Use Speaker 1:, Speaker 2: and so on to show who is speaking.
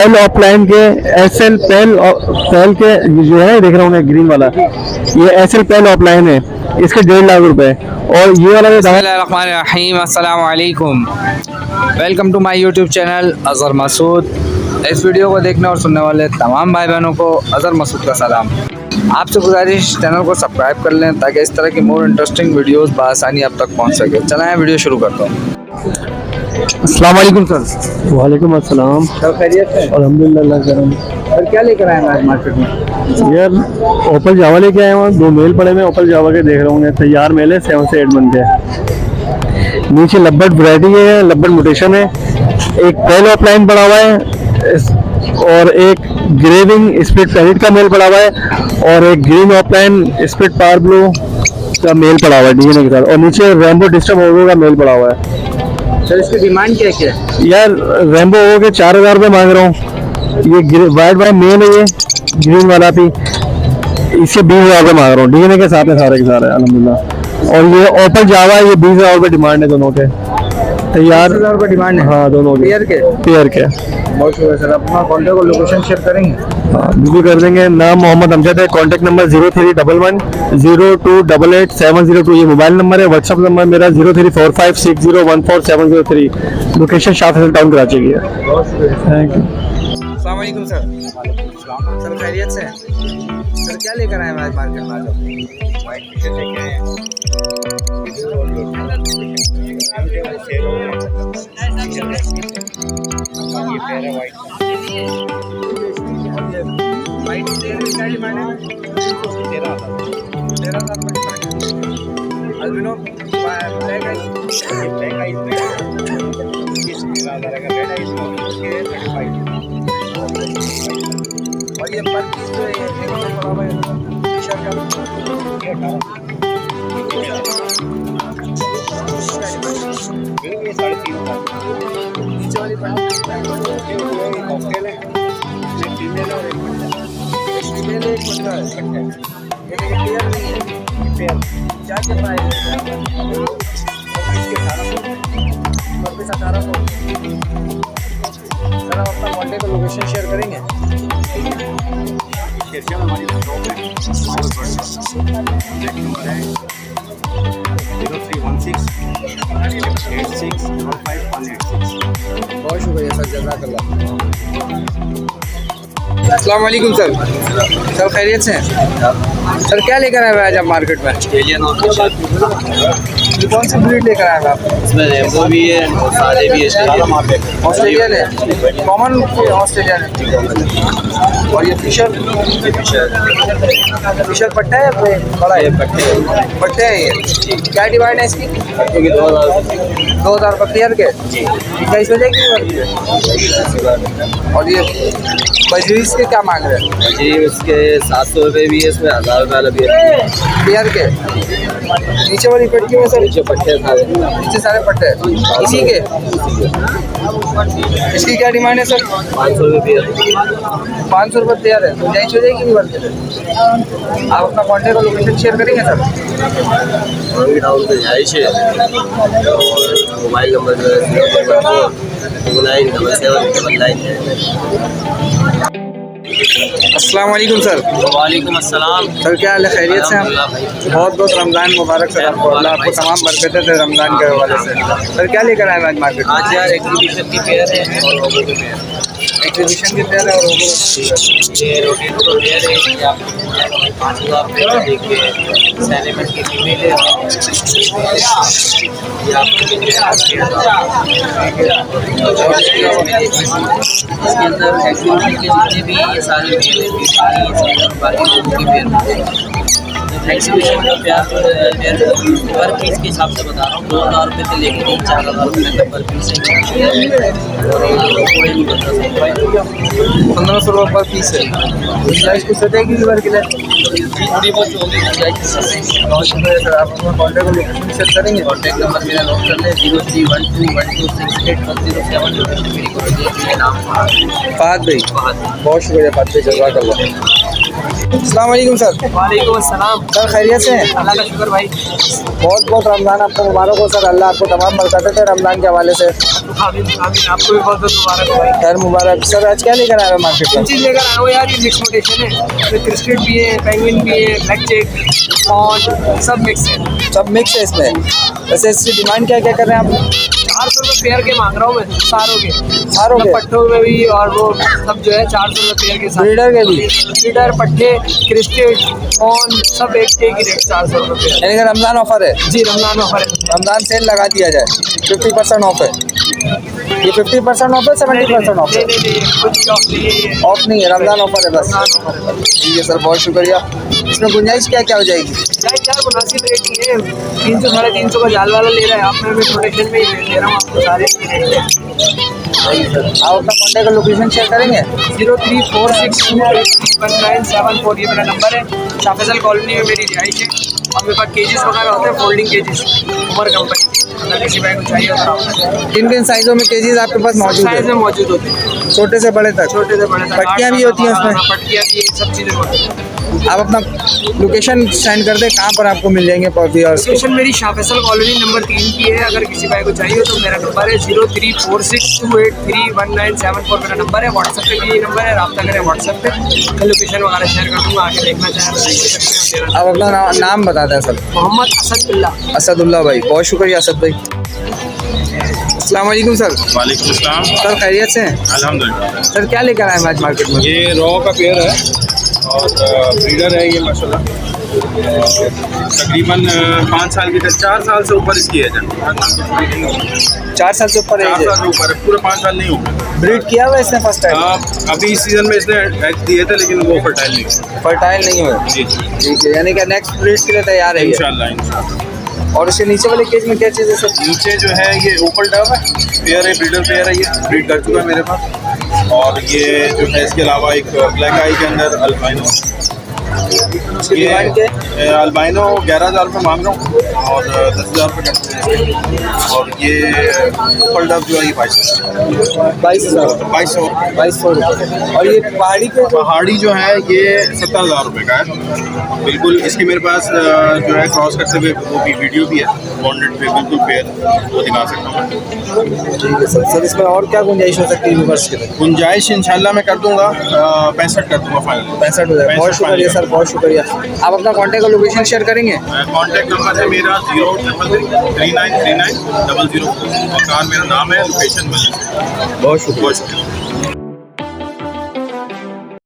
Speaker 1: पेल offline के SL पेल के जो है देख रहा हूँ मैं ग्रीन वाला, ये एसएल पेल ऑफलाइन है, इसके 1.5 लाख रुपए। और ये वाला
Speaker 2: बिस्मिल्लाहिर्रहमानिर्रहीम, अस्सलाम वालेकुम। Welcome to my YouTube channel Azhar Masood. इस वीडियो को देखने और सुनने वाले तमाम भाई बहनों को अज़हर मसूद का सलाम। आपसे गुजारिश चैनल को सब्सक्राइब कर लें ताकि इस तरह की मोर इंटरेस्टिंग वीडियोस बआसानी आप तक पहुंच सके। चलें वीडियो शुरू करता हूँ। अस्सलाम वालेकुम सर।
Speaker 1: वालेकुम अस्सलाम।
Speaker 2: सब खैरियत है?
Speaker 1: अल्हम्दुलिल्लाह करम।
Speaker 2: सर क्या लेकर आए हैं आज मार्केट में?
Speaker 1: यार ओपल जावा लेके आए हैं, 2 मेल पड़े में ओपल जावा के देख रहा हूँ, तैयार मेल है 7 से 8 मंथ के। नीचे लब्बट वैरायटी है, लब्बट मोटेशन है, एक पेल ऑफलाइन पड़ा हुआ है और एक ग्रेविंग स्प्लिट पैरेट का मेल पड़ा हुआ है और एक green offline split power blue का मेल पड़ा हुआ है डीएनए के साथ, और नीचे रैम्बो डिस्टर्ब ओवो का मेल पड़ा हुआ है।
Speaker 2: सर इसकी डिमांड क्या क्या है?
Speaker 1: यार रैम्बो ओवो के 4000 रुपये मांग रहा हूँ। ये वाइट वाइट मेल है, ये ग्रीन वाला भी, इससे 20,000 रुपये मांग रहा हूँ, डीएनए के साथ है सारे के सारे अल्हम्दुलिल्लाह। और ये ओपल जावा है, ये 20,000 रुपये डिमांड है दोनों के, तैयार
Speaker 2: 20,000 रुपये डिमांड है?
Speaker 1: हाँ दोनों
Speaker 2: पेयर के?
Speaker 1: पेयर के।
Speaker 2: बहुत शुक्रिया सर। अपना कॉन्टैक्ट और लोकेशन शेयर करेंगे?
Speaker 1: हाँ बिल्कुल कर देंगे। नाम मोहम्मद अमजद है, कॉन्टैक्ट नंबर 031102880702, ये मोबाइल नंबर है। व्हाट्सअप नंबर मेरा 034560147003। लोकेशन शाह फैसल टाउन कराची की है। Thank you.
Speaker 2: अस्सलाम वालेकुम सर। सर खैरियत से? सर क्या लेकर आए हैं आज मार्केट में? आज वाइट टी-शर्ट लेके आए हैं। ये पेयर है वाइट। वाइट पेयर क्या डिमांड है? 13,000 albino black ice, black ice में 13,000 का, रेड आइस में 35। और ये पर पीस जो है ये एक पड़ा हुआ है टी-शर्ट का, ये 18। ये 3,500। नीचे वाली कॉकटेल है, ये फीमेल और एक बच्चा। फीमेल एक बच्चा है, ये देखिए पेयर नहीं है, पेयर क्या चल रहा है? इसके 1800। सर आप अपना कॉन्टैक्ट और लोकेशन शेयर करेंगे? हमारी शॉप है, नंबर है 0316860586। बहुत शुक्रिया सर, जज़ाकल्लाह। अस्सलाम वालेकुम सर। सर खैरियत से? सर क्या लेकर आए हैं आज आप मार्केट में?
Speaker 3: ऑस्ट्रेलियन और
Speaker 2: ये कौन सी ब्रीड लेकर आए हैं आप?
Speaker 3: इसमें रेम्बो भी है और सारे भी है।
Speaker 2: ऑस्ट्रेलियन है, कॉमन ऑस्ट्रेलियन है। और ये फिशर पट्टा है, बड़ा है? पट्टे है। ये क्या डिमांड है इसकी? 2,000 रुपये पेयर के। क्या इस वजह की? और ये बजरीस के क्या मांग रहे हैं?
Speaker 3: जी उसके 700 रुपये भी है, इसमें 1,000 रुपये वाला भी है
Speaker 2: पेयर के। नीचे वाली पट्टी में सर
Speaker 3: नीचे पट्टे सारे,
Speaker 2: नीचे सारे पट्टे हैं इसी के। इसकी क्या डिमांड है सर?
Speaker 3: 500 रुपये।
Speaker 2: 500 रुपये पेयर है, गुंजाइश हो जाएगी नहीं बनते? आप अपना कॉन्टैक्ट और लोकेशन शेयर करेंगे सर?
Speaker 3: टाउन पे जाइश है और मोबाइल नंबर जो है 094297799 है।
Speaker 2: अस्सलाम वालेकुम सर।
Speaker 3: वालेकुम अस्सलाम।
Speaker 2: सर क्या हाल है? खैरियत से? हम बहुत बहुत रमज़ान मुबारक सर आपको, अल्लाह आपको तमाम बरकतें दे रमज़ान के हवाले से। सर क्या लेकर आए आज मार्केट?
Speaker 3: आज यार एग्जीबिशन की पेयर है और लोगों के पेयर,
Speaker 2: एग्जीबिशन की पेयर है और
Speaker 3: ये रोटेट को पेयर है। ये आप 5,000 रुपये का देखिए, सैलेमेंट की फीमेल है, ये आपको इसके अंदर एग्जीबिशन के जितने भी ये सारे मेल हैं, बाकी लोगों की पेयर एग्जीबिशन का प्यार पर पीस के हिसाब से बता रहा हूँ, 2,000 रुपये से लेकर 4,000 रुपये तक पर पीस है। और कोई भी
Speaker 2: 1500 रुपये पर पीस है। गुंजाइश कुछ हो जाएगी इस बार के लिए?
Speaker 3: थोड़ी बहुत जो होगी गुंजाइश।
Speaker 2: बहुत शुक्रिया सर। आप अपना कॉन्टैक्ट और लोकेशन शेयर करेंगे?
Speaker 3: कॉन्टैक्ट नंबर मेरा नोट कर लें 031212681007। मेरे नाम
Speaker 2: फहद भाई। बहुत शुक्रिया फहद भाई, जज़ाकल्लाह। अस्सलाम वालेकुम सर।
Speaker 3: वालेकुम अस्सलाम।
Speaker 2: सर खैरियत से हैं?
Speaker 3: अल्लाह का शुक्र भाई।
Speaker 2: बहुत बहुत रमज़ान आपको मुबारक हो सर। अल्लाह आपको तमाम बरकतें दें रमज़ान के हवाले से।
Speaker 3: आमीन आमीन, आपको भी बहुत बहुत मुबारक हो भाई।
Speaker 2: खैर मुबारक। सर आज क्या लेकर आए हो मार्केट
Speaker 3: तीन
Speaker 2: में?
Speaker 3: चीज़ लेकर आया हूँ यार, ये मिक्स मोटेशन है, इसमें क्रिस्केट भी है, पेंगुइन भी है, ब्लैक चेक, पॉन, सब मिक्स है।
Speaker 2: सब मिक्स है इसमें। वैसे इसकी डिमांड क्या क्या कर रहे हैं आप?
Speaker 3: 400 रुपये पेयर के मांग रहा हूँ मैं, सारों के।
Speaker 2: सारों के?
Speaker 3: पट्टों में भी और वो सब जो है 400 रुपये पेयर के साथ।
Speaker 2: ब्रीडर के भी?
Speaker 3: ब्रीडर, पट्टे, क्रिस्केट, पॉन, सब एक ही रेट 400 रुपये।
Speaker 2: यानी कि रमज़ान ऑफर है?
Speaker 3: जी रमजान ऑफर है।
Speaker 2: रमज़ान सेल लगा दिया जाए, 50% ऑफ है। ये 50% ऑफ है, 70% ऑफ है?
Speaker 3: कुछ ऑफ नहीं है ये।
Speaker 2: ऑफ नहीं है, रमज़ान ऑफर है बस।
Speaker 3: रमजान ऑफर है।
Speaker 2: ठीक है सर, बहुत शुक्रिया। इसमें गुंजाइश क्या क्या हो जाएगी?
Speaker 3: क्या मुनासिब रेटिंग है, 300 साढ़े 300 का जाल वाला ले रहा है, आप मैं प्रोटेक्शन में ही दे रहा हूँ आपको सारे रेट।
Speaker 2: आप अपना कॉन्टैक्ट और लोकेशन शेयर करेंगे?
Speaker 3: 0346283197 ये मेरा नंबर है। शाफेजल कॉलोनी में मेरी रिहाइश है और मेरे पास केजेस वगैरह होते हैं, फोल्डिंग केजेस, उमर कंपनी। अगर किसी भाई को चाहिए तो आप
Speaker 2: किन किन साइज़ों में केजीज आपके पास मौजूद
Speaker 3: साइज
Speaker 2: है?
Speaker 3: में मौजूद होते हैं,
Speaker 2: छोटे से बड़े तक?
Speaker 3: छोटे से बड़े तक।
Speaker 2: पट्टियाँ भी होती हैं उसमें?
Speaker 3: पट्टियाँ भी, सब चीज़ें होती हैं।
Speaker 2: आप अपना लोकेशन सेंड कर दें, कहाँ पर आपको मिल जाएंगे पॉपी और
Speaker 3: लोकेशन मेरी शाफेसल कॉलोनी नंबर 3 की है। अगर किसी भाई को चाहिए हो तो मेरा नंबर है 0346283197 मेरा नंबर है। व्हाट्सएप पे भी ये नंबर है, रब्ता करें व्हाट्सएप पे। मैं लोकेशन वगैरह शेयर कर दूँगा, आके देखना चाहें तो देख सकते हैं।
Speaker 2: आप अपना नाम बता दें सर।
Speaker 3: मोहम्मद असदुल्ला।
Speaker 2: असदुल्ला भाई, बहुत शुक्रिया असद भाई। अस्सलाम वालेकुम सर।
Speaker 4: वालेकुम अस्सलाम।
Speaker 2: सर खैरियत से हैं?
Speaker 4: अल्हम्दुलिल्लाह।
Speaker 2: सर क्या लेकर आए हैं आज मार्केट में?
Speaker 4: ये रॉ का पेयर है और ब्रीडर है ये माशाल्लाह। तकरीबन 5 साल की, 4 साल से ऊपर इसकी एज है।
Speaker 2: 4 साल से ऊपर
Speaker 4: 4
Speaker 2: एज
Speaker 4: साल
Speaker 2: है।
Speaker 4: से ऊपर है, पूरे 5 साल नहीं हुए।
Speaker 2: ब्रीड किया हुआ है इसने फर्स्ट टाइम?
Speaker 4: अभी इस सीजन में इसने एग दिए थे लेकिन वो फर्टाइल नहीं हुए।
Speaker 2: फर्टाइल नहीं हुए?
Speaker 4: जी
Speaker 2: ठीक है, यानी कि नेक्स्ट ब्रीड के लिए तैयार है ये।
Speaker 4: इंशाल्लाह।
Speaker 2: और इसके नीचे वाले केज में क्या चीज़ है सर?
Speaker 4: नीचे जो है ये ओपल डव है, पेयर है, ब्रीडर पेयर है, ये ब्रीड कर चुका है मेरे पास। और ये जो है इसके अलावा एक ब्लैक आई के अंदर अल्बाइनो। ये अल्बाइनो 11,000 रुपये मांग रहा हूँ और 10,000 रुपये करते हैं। और ये ओपल डव जो है ये 22,000
Speaker 2: 2200 रुपये। और ये
Speaker 4: पहाड़ी जो है ये 70,000 रुपये का है। बिल्कुल इसकी मेरे पास जो है क्रॉस करते हुए वो भी वीडियो भी है, बॉन्डेड पे बिल्कुल पेयर, वो दिखा सकता हूँ।
Speaker 2: ठीक है सर। सर इसमें और क्या गुंजाइश हो सकती है व्यूअर्स के लिए?
Speaker 4: गुंजाइश इंशाल्लाह मैं कर दूंगा, 65 कर दूंगा फाइनल।
Speaker 2: 65 हो जाए। बहुत शुक्रिया सर, बहुत शुक्रिया। आप अपना कॉन्टैक्ट और लोकेशन शेयर करेंगे?
Speaker 4: कॉन्टैक्ट नंबर है मेरा 033393900। और मेरा नाम है, लोकेशन में।
Speaker 2: बहुत शुक्रिया।